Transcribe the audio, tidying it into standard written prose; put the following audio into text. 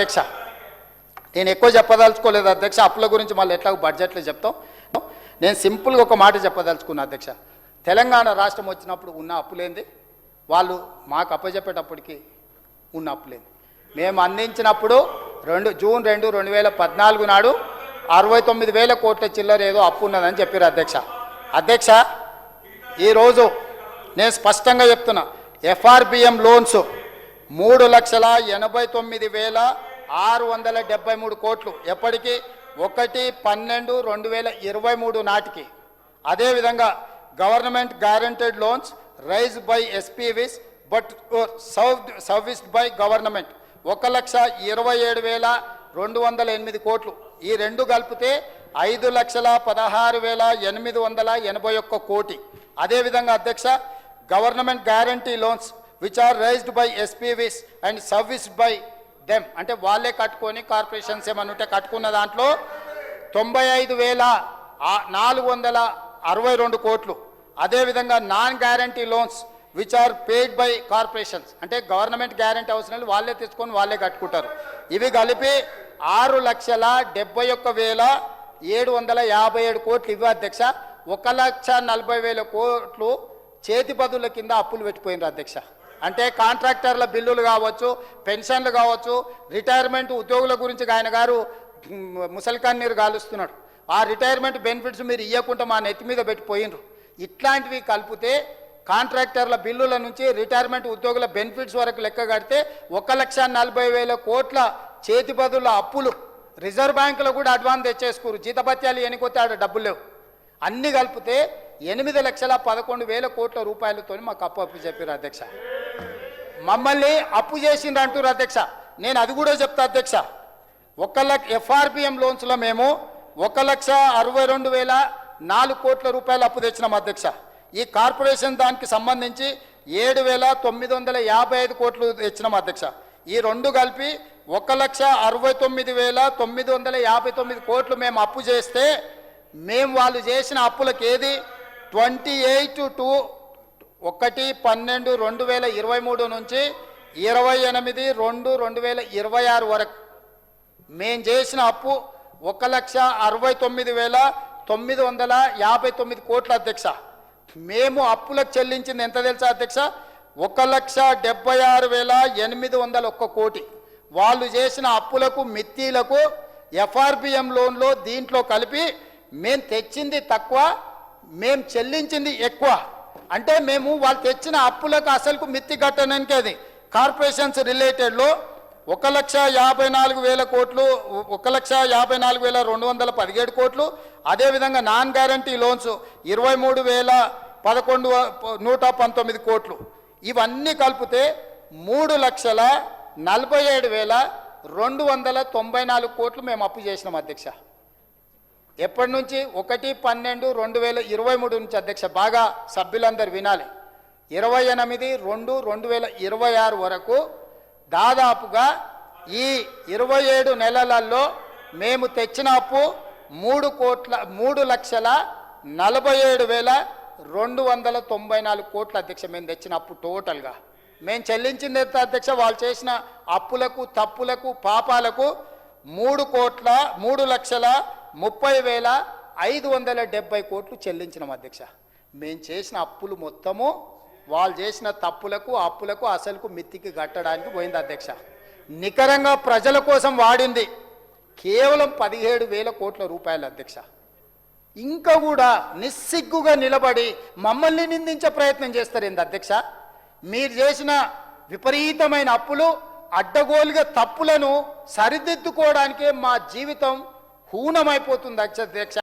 అధ్యక్ష నేను ఎక్కువ చెప్పదలుచుకోలేదు అధ్యక్ష. అప్పుల గురించి మళ్ళీ ఎట్లా బడ్జెట్లో చెప్తాం. నేను సింపుల్గా ఒక మాట చెప్పదలుచుకున్నా అధ్యక్ష. తెలంగాణ రాష్ట్రం వచ్చినప్పుడు ఉన్న అప్పులేంది, వాళ్ళు మాకు అప్పచెప్పేటప్పటికి ఉన్న అప్పులేంది. మేము అందించినప్పుడు జూన్ 2, 2014 నాడు 69,000 కోట్ల చిల్లర ఏదో అప్పు ఉన్నదని చెప్పారు అధ్యక్ష. అధ్యక్ష ఈరోజు నేను స్పష్టంగా చెప్తున్నా, FRBM లోన్స్ 3,89,673 కోట్లు ఎప్పటికీ 1/12/2023 నాటికి. అదేవిధంగా government guaranteed loans raise by SPVs but serviced by government 1,27,208 కోట్లు. ఈ రెండు కలిపితే 5,16,881 కోటి. అదేవిధంగా అధ్యక్ష government guarantee loans which are raised by SPVs and serviced by them, అంటే వాళ్ళే కట్టుకొని కార్పొరేషన్స్ ఏమన్నా ఉంటే కట్టుకున్న దాంట్లో 95,462 కోట్లు. అదేవిధంగా non guarantee loans which are paid by corporations, అంటే గవర్నమెంట్ గ్యారంటీ అవసరం వాళ్ళే తెచ్చుకొని వాళ్ళే కట్టుకుంటారు. ఇవి కలిపి 6,41,757 కోట్లు. ఇవి అధ్యక్ష 1,40,000 కోట్లు చేతి బదుల కింద అప్పులు పెట్టిపోయినారు అధ్యక్ష. అంటే కాంట్రాక్టర్ల బిల్లులు కావచ్చు, పెన్షన్లు కావచ్చు, రిటైర్మెంట్ ఉద్యోగుల గురించి ఆయన గారు ముసలికాన్ నీరు కాలుస్తున్నాడు. ఆ రిటైర్మెంట్ బెనిఫిట్స్ మీరు ఇవ్వకుండా మా నెత్తి మీద పెట్టిపోయినరు. ఇట్లాంటివి కలిపితే కాంట్రాక్టర్ల బిల్లుల నుంచి రిటైర్మెంట్ ఉద్యోగుల బెనిఫిట్స్ వరకు లెక్క కడితే 1,40,000 కోట్ల చేతి బదుల అప్పులు. రిజర్వ్ బ్యాంకులో కూడా అడ్వాన్స్ తెచ్చేసుకోరు, జీతభత్యాలు ఎన్నికొతే ఆడ డబ్బులు లేవు. అన్ని కలిపితే 8,11,000 కోట్ల రూపాయలతో మాకు అప్పు చెప్పారు అధ్యక్ష. మమ్మల్ని అప్పు చేసిండ్రు అంటారు అధ్యక్ష. నేను అది కూడా చెప్తా అధ్యక్ష. FRBM లోన్స్లో మేము 1,62,004 కోట్ల రూపాయలు అప్పు తెచ్చినాం అధ్యక్ష. ఈ కార్పొరేషన్ దానికి సంబంధించి 7,955 కోట్లు తెచ్చినాం అధ్యక్ష. ఈ రెండు కలిపి 1,69,959 కోట్లు మేము అప్పు చేస్తే, మేము వాళ్ళు చేసిన అప్పులకు ఏది 28/1/2023 నుంచి 28/2/2026 వరకు మేము చేసిన అప్పు 1,69,959 కోట్ల అధ్యక్ష. మేము అప్పులకు చెల్లించింది ఎంత తెలుసా అధ్యక్ష? 1,76,801 కోటి. వాళ్ళు చేసిన అప్పులకు మిత్తీలకు FRBM లోన్లో దీంట్లో కలిపి మేము తెచ్చింది తక్కువ, మేము చెల్లించింది ఎక్కువ. అంటే మేము వాళ్ళు తెచ్చిన అప్పులకు అసలుకు మిత్తి కట్టడానికి అది కార్పొరేషన్స్ రిలేటెడ్లో 1,54,000 కోట్లు, 1,54,217 కోట్లు. అదేవిధంగా నాన్ గ్యారంటీ లోన్స్ 23,119 కోట్లు. ఇవన్నీ కలిపితే 3,47,294 కోట్లు మేము అప్పు చేసినాం అధ్యక్ష. ఎప్పటి నుంచి? 1/12/2023 నుంచి అధ్యక్ష. బాగా సభ్యులందరూ వినాలి. 28/2/2026 వరకు దాదాపుగా ఈ 27 నెలలలో మేము తెచ్చిన అప్పు 3,47,294 కోట్ల అధ్యక్ష. మేము తెచ్చిన అప్పు టోటల్గా. మేము చెల్లించింది ఎంత అధ్యక్ష? వాళ్ళు చేసిన అప్పులకు, తప్పులకు, పాపాలకు 3,30,570 కోట్లు చెల్లించినాం అధ్యక్ష. మేము చేసిన అప్పులు మొత్తము వాళ్ళు చేసిన తప్పులకు, అప్పులకు, అసలుకు మిత్తికి కట్టడానికి పోయింది అధ్యక్ష. నికరంగా ప్రజల కోసం వాడింది కేవలం 17,000 కోట్ల రూపాయలు అధ్యక్ష. ఇంకా కూడా నిస్సిగ్గుగా నిలబడి మమ్మల్ని నిందించే ప్రయత్నం చేస్తారు ఏంది అధ్యక్ష? మీరు చేసిన విపరీతమైన అప్పులు, అడ్డగోలుగా తప్పులను సరిదిద్దుకోవడానికే మా జీవితం హూనమైపోతుంది అధ్యక్ష.